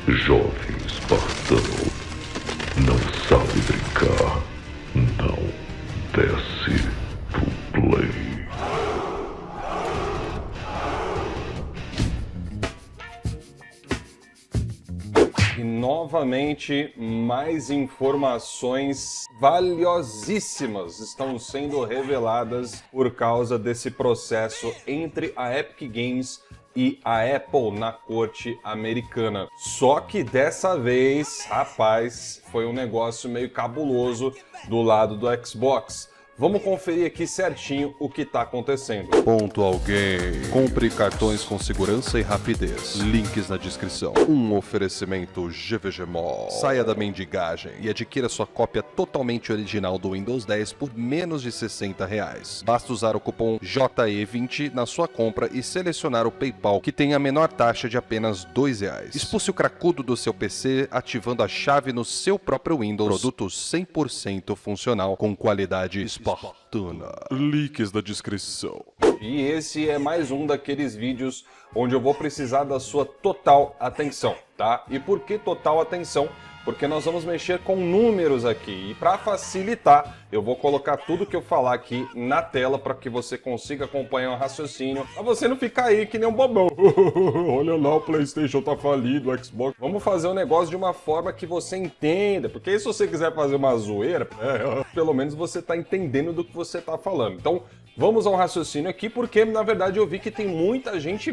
Jovem espartano, não sabe brincar, não desce pro play. E novamente, mais informações valiosíssimas estão sendo reveladas por causa desse processo entre a Epic Games e a Apple na corte americana. Só que dessa vez, rapaz, foi um negócio meio cabuloso do lado do Xbox. Vamos conferir aqui certinho o que está acontecendo. Ponto alguém. Compre cartões com segurança e rapidez. Links na descrição. Um oferecimento GVG Mall. Saia da mendigagem e adquira sua cópia totalmente original do Windows 10 por menos de R$60. Basta usar o cupom JE20 na sua compra e selecionar o PayPal, que tem a menor taxa de apenas R$2. Expulse o cracudo do seu PC ativando a chave no seu próprio Windows. Produto 100% funcional com qualidade espartana. Links na descrição. E esse é mais um daqueles vídeos onde eu vou precisar da sua total atenção, tá? E por que total atenção? Porque nós vamos mexer com números aqui e para facilitar, eu vou colocar tudo que eu falar aqui na tela para que você consiga acompanhar o raciocínio, para você não ficar aí que nem um bobão. Olha lá, o PlayStation tá falido, o Xbox. Vamos fazer o negócio de uma forma que você entenda, porque aí se você quiser fazer uma zoeira, pelo menos você tá entendendo do que você tá falando. Então, vamos ao raciocínio aqui, porque na verdade eu vi que tem muita gente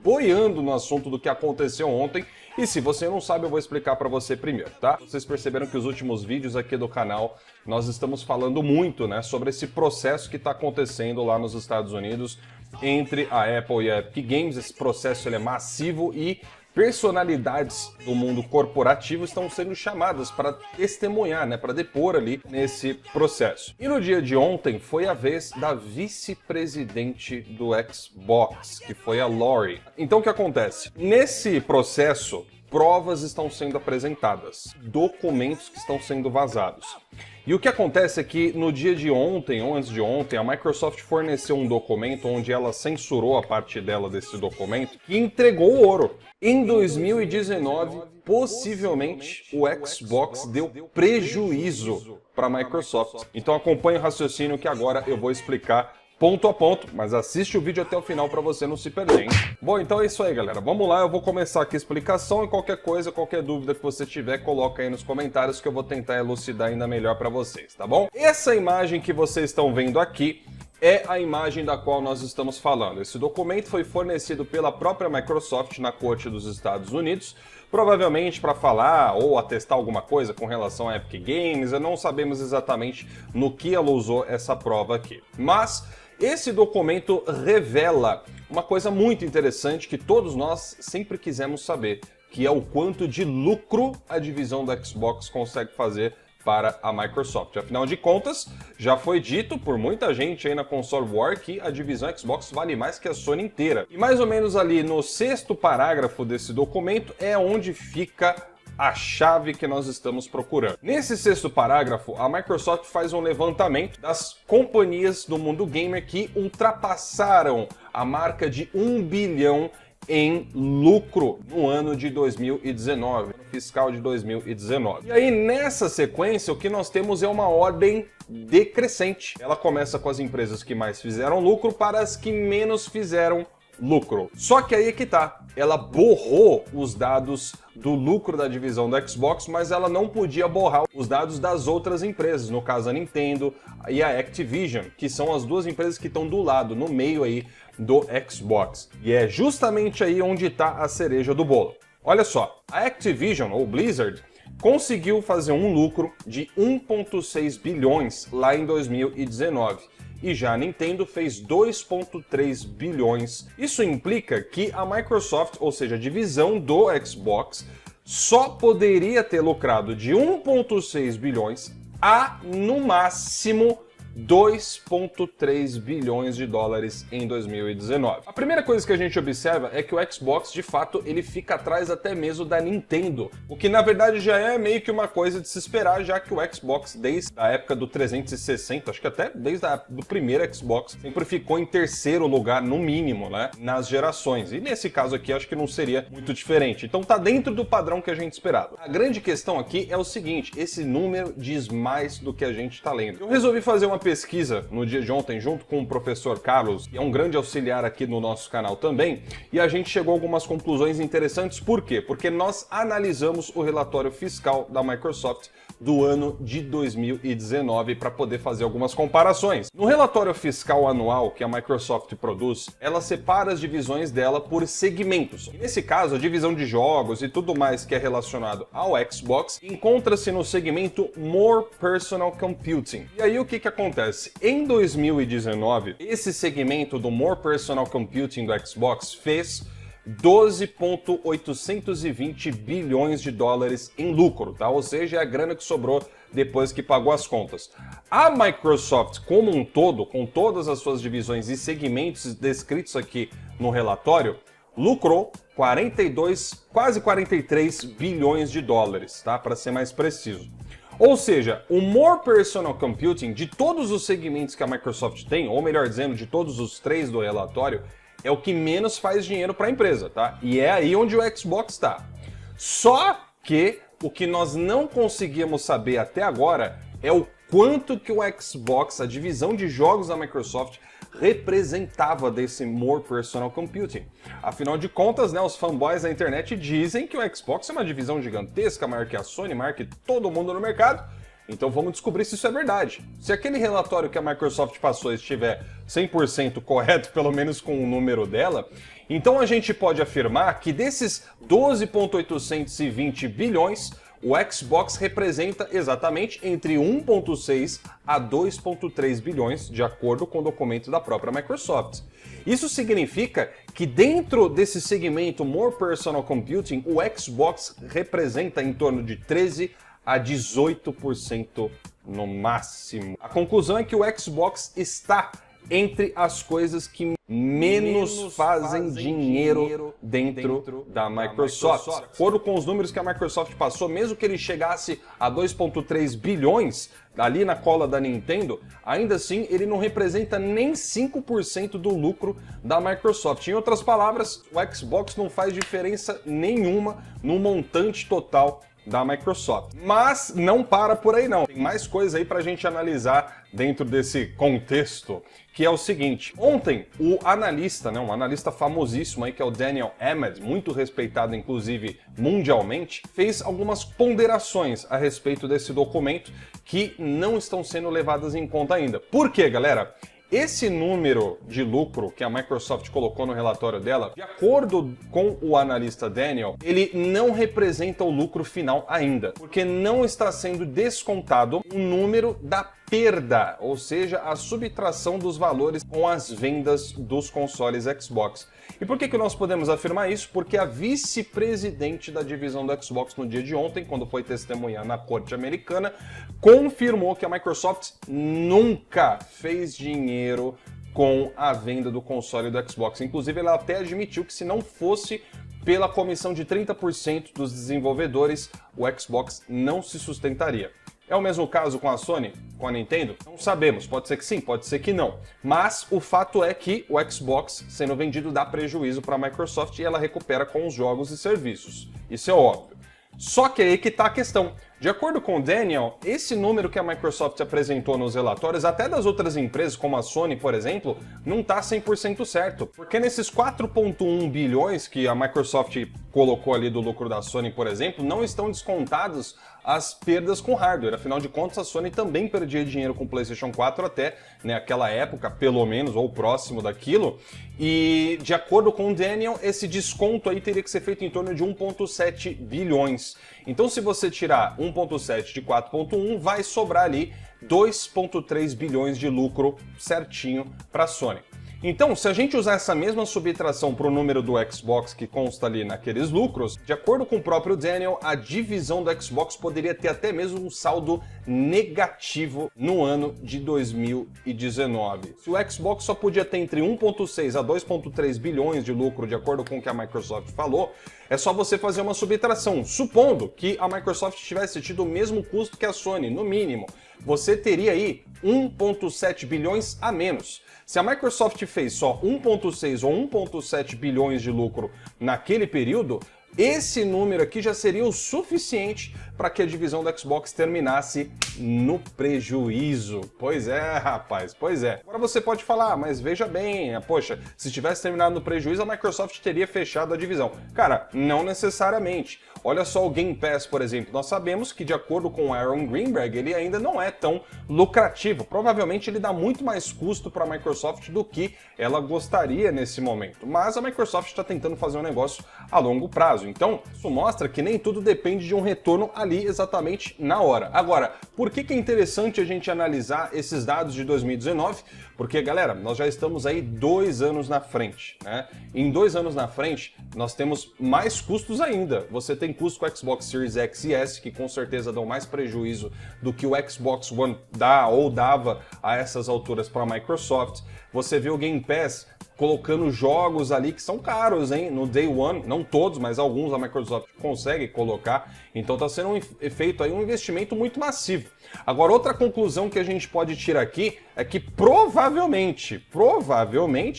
boiando no assunto do que aconteceu ontem. E se você não sabe, eu vou explicar para você primeiro, tá? Vocês perceberam que os últimos vídeos aqui do canal, nós estamos falando muito, né, sobre esse processo que está acontecendo lá nos Estados Unidos entre a Apple e a Epic Games. Esse processo ele é massivo e personalidades do mundo corporativo estão sendo chamadas para testemunhar, né, para depor ali nesse processo. E no dia de ontem foi a vez da vice-presidente do Xbox, que foi a Lori. Então o que acontece? Nesse processo, provas estão sendo apresentadas, documentos que estão sendo vazados. E o que acontece é que no dia de ontem, ou antes de ontem, a Microsoft forneceu um documento onde ela censurou a parte dela desse documento e entregou o ouro. Em 2019, possivelmente, o Xbox deu prejuízo para a Microsoft. Então acompanhe o raciocínio que agora eu vou explicar ponto a ponto, mas assiste o vídeo até o final para você não se perder, hein? Bom, então é isso aí, galera. Vamos lá, eu vou começar aqui a explicação e qualquer coisa, qualquer dúvida que você tiver, coloca aí nos comentários que eu vou tentar elucidar ainda melhor para vocês, tá bom? Essa imagem que vocês estão vendo aqui é a imagem da qual nós estamos falando. Esse documento foi fornecido pela própria Microsoft na corte dos Estados Unidos, provavelmente para falar ou atestar alguma coisa com relação à Epic Games. Não sabemos exatamente no que ela usou essa prova aqui. Mas esse documento revela uma coisa muito interessante que todos nós sempre quisemos saber, que é o quanto de lucro a divisão da Xbox consegue fazer para a Microsoft. Afinal de contas, já foi dito por muita gente aí na Console War que a divisão Xbox vale mais que a Sony inteira. E mais ou menos ali no 6º parágrafo desse documento é onde fica a chave que nós estamos procurando. Nesse 6º parágrafo, a Microsoft faz um levantamento das companhias do mundo gamer que ultrapassaram a marca de 1 bilhão em lucro no ano de 2019, no fiscal de 2019. E aí, nessa sequência, o que nós temos é uma ordem decrescente. Ela começa com as empresas que mais fizeram lucro para as que menos fizeram lucro. Só que aí é que tá, ela borrou os dados do lucro da divisão da Xbox, mas ela não podia borrar os dados das outras empresas, no caso a Nintendo e a Activision, que são as duas empresas que estão do lado, no meio aí do Xbox. E é justamente aí onde está a cereja do bolo. Olha só, a Activision, ou Blizzard, conseguiu fazer um lucro de 1,6 bilhões lá em 2019. E já a Nintendo fez 2,3 bilhões. Isso implica que a Microsoft, ou seja, a divisão do Xbox, só poderia ter lucrado de 1,6 bilhões a, no máximo, 2,3 bilhões de dólares em 2019. A primeira coisa que a gente observa é que o Xbox, de fato, ele fica atrás até mesmo da Nintendo, o que na verdade já é meio que uma coisa de se esperar, já que o Xbox, desde a época do 360, acho que até desde do primeiro Xbox, sempre ficou em terceiro lugar, no mínimo, né, nas gerações. E nesse caso aqui, acho que não seria muito diferente. Então tá dentro do padrão que a gente esperava. A grande questão aqui é o seguinte, esse número diz mais do que a gente está lendo. Eu resolvi fazer uma pesquisa no dia de ontem junto com o professor Carlos, que é um grande auxiliar aqui no nosso canal também, e a gente chegou a algumas conclusões interessantes. Por quê? Porque nós analisamos o relatório fiscal da Microsoft do ano de 2019 para poder fazer algumas comparações. No relatório fiscal anual que a Microsoft produz, ela separa as divisões dela por segmentos. E nesse caso, a divisão de jogos e tudo mais que é relacionado ao Xbox encontra-se no segmento More Personal Computing. E aí o que acontece? Em 2019, esse segmento do More Personal Computing do Xbox fez 12,820 bilhões de dólares em lucro, tá? Ou seja, é a grana que sobrou depois que pagou as contas. A Microsoft, como um todo, com todas as suas divisões e segmentos descritos aqui no relatório, lucrou 42, quase 43 bilhões de dólares, tá? Para ser mais preciso. Ou seja, o More Personal Computing, de todos os segmentos que a Microsoft tem, ou melhor dizendo, de todos os 3 do relatório, é o que menos faz dinheiro para a empresa, tá? E é aí onde o Xbox está. Só que o que nós não conseguimos saber até agora é o quanto que o Xbox, a divisão de jogos da Microsoft, representava desse More Personal Computing. Afinal de contas, né, os fanboys da internet dizem que o Xbox é uma divisão gigantesca, maior que a Sony, maior que todo mundo no mercado. Então vamos descobrir se isso é verdade. Se aquele relatório que a Microsoft passou estiver 100% correto, pelo menos com o número dela, então a gente pode afirmar que desses 12,820 bilhões, o Xbox representa exatamente entre 1,6 a 2,3 bilhões, de acordo com o documento da própria Microsoft. Isso significa que dentro desse segmento More Personal Computing, o Xbox representa em torno de 13 a 18% no máximo. A conclusão é que o Xbox está entre as coisas que menos fazem dinheiro dentro da Microsoft. De acordo com os números que a Microsoft passou, mesmo que ele chegasse a 2,3 bilhões ali na cola da Nintendo, ainda assim ele não representa nem 5% do lucro da Microsoft. Em outras palavras, o Xbox não faz diferença nenhuma no montante total da Microsoft. Mas não para por aí não. Tem mais coisa aí pra gente analisar dentro desse contexto, que é o seguinte. Ontem, o analista, né, um analista famosíssimo aí, que é o Daniel Emmett, muito respeitado inclusive mundialmente, fez algumas ponderações a respeito desse documento que não estão sendo levadas em conta ainda. Por quê, galera? Esse número de lucro que a Microsoft colocou no relatório dela, de acordo com o analista Daniel, ele não representa o lucro final ainda, porque não está sendo descontado o número da perda, ou seja, a subtração dos valores com as vendas dos consoles Xbox. E por que nós podemos afirmar isso? Porque a vice-presidente da divisão do Xbox no dia de ontem, quando foi testemunhar na corte americana, confirmou que a Microsoft nunca fez dinheiro com a venda do console do Xbox. Inclusive, ela até admitiu que se não fosse pela comissão de 30% dos desenvolvedores, o Xbox não se sustentaria. É o mesmo caso com a Sony, com a Nintendo? Não sabemos, pode ser que sim, pode ser que não. Mas o fato é que o Xbox sendo vendido dá prejuízo para a Microsoft e ela recupera com os jogos e serviços. Isso é óbvio. Só que aí que está a questão. De acordo com o Daniel, esse número que a Microsoft apresentou nos relatórios, até das outras empresas, como a Sony, por exemplo, não está 100% certo. Porque nesses 4,1 bilhões que a Microsoft colocou ali do lucro da Sony, por exemplo, não estão descontados as perdas com hardware. Afinal de contas, a Sony também perdia dinheiro com o PlayStation 4 até, né, aquela época, pelo menos, ou próximo daquilo. E, de acordo com o Daniel, esse desconto aí teria que ser feito em torno de 1,7 bilhões. Então, se você tirar 1,7 de 4,1, vai sobrar ali 2,3 bilhões de lucro certinho para a Sony. Então, se a gente usar essa mesma subtração para o número do Xbox que consta ali naqueles lucros, de acordo com o próprio Daniel, a divisão do Xbox poderia ter até mesmo um saldo negativo no ano de 2019. Se o Xbox só podia ter entre 1,6 a 2,3 bilhões de lucro, de acordo com o que a Microsoft falou, é só você fazer uma subtração, supondo que a Microsoft tivesse tido o mesmo custo que a Sony, no mínimo. Você teria aí 1,7 bilhões a menos. Se a Microsoft fez só 1,6 ou 1,7 bilhões de lucro naquele período, esse número aqui já seria o suficiente para que a divisão do Xbox terminasse no prejuízo. Pois é, rapaz, pois é. Agora você pode falar, mas veja bem, poxa, se tivesse terminado no prejuízo, a Microsoft teria fechado a divisão. Cara, não necessariamente. Olha só o Game Pass, por exemplo. Nós sabemos que, de acordo com o Aaron Greenberg, ele ainda não é tão lucrativo. Provavelmente ele dá muito mais custo para a Microsoft do que ela gostaria nesse momento. Mas a Microsoft está tentando fazer um negócio a longo prazo. Então, isso mostra que nem tudo depende de um retorno ali exatamente na hora. Agora, por que é interessante a gente analisar esses dados de 2019? Porque, galera, nós já estamos aí 2 anos na frente, né? Em 2 anos na frente, nós temos mais custos ainda. Você tem custo com o Xbox Series X e S, que com certeza dão mais prejuízo do que o Xbox One dá ou dava a essas alturas para a Microsoft. Você vê o Game Pass colocando jogos ali que são caros, hein? No Day One, não todos, mas alguns a Microsoft consegue colocar. Então está sendo feito aí um investimento muito massivo. Agora, outra conclusão que a gente pode tirar aqui é que provavelmente,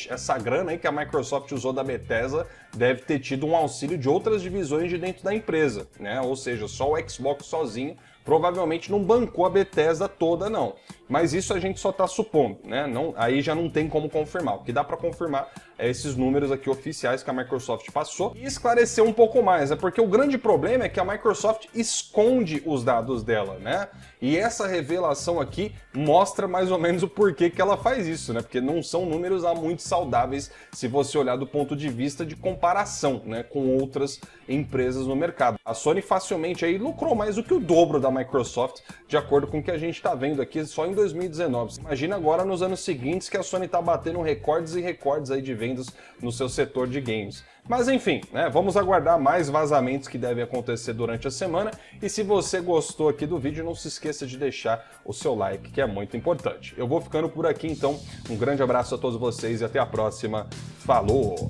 essa grana aí que a Microsoft usou da Bethesda deve ter tido um auxílio de outras divisões de dentro da empresa, né? Ou seja, só o Xbox sozinho provavelmente não bancou a Bethesda toda, não. Mas isso a gente só está supondo, né? Aí já não tem como confirmar. O que dá para confirmar é esses números aqui oficiais que a Microsoft passou e esclarecer um pouco mais. É porque o grande problema é que a Microsoft esconde os dados dela, né? E essa revelação aqui mostra mais ou menos o porquê que ela faz isso, né? Porque não são números lá muito saudáveis se você olhar do ponto de vista de comparação, né, com outras empresas no mercado. A Sony facilmente aí lucrou mais do que o dobro da Microsoft, de acordo com o que a gente está vendo aqui só em 2019. Imagina agora nos anos seguintes que a Sony está batendo recordes e recordes aí de vendas no seu setor de games. Mas enfim, né, vamos aguardar mais vazamentos que devem acontecer durante a semana. E se você gostou aqui do vídeo, não se esqueça de deixar o seu like, que é muito importante. Eu vou ficando por aqui então. Um grande abraço a todos vocês e até a próxima. Falou!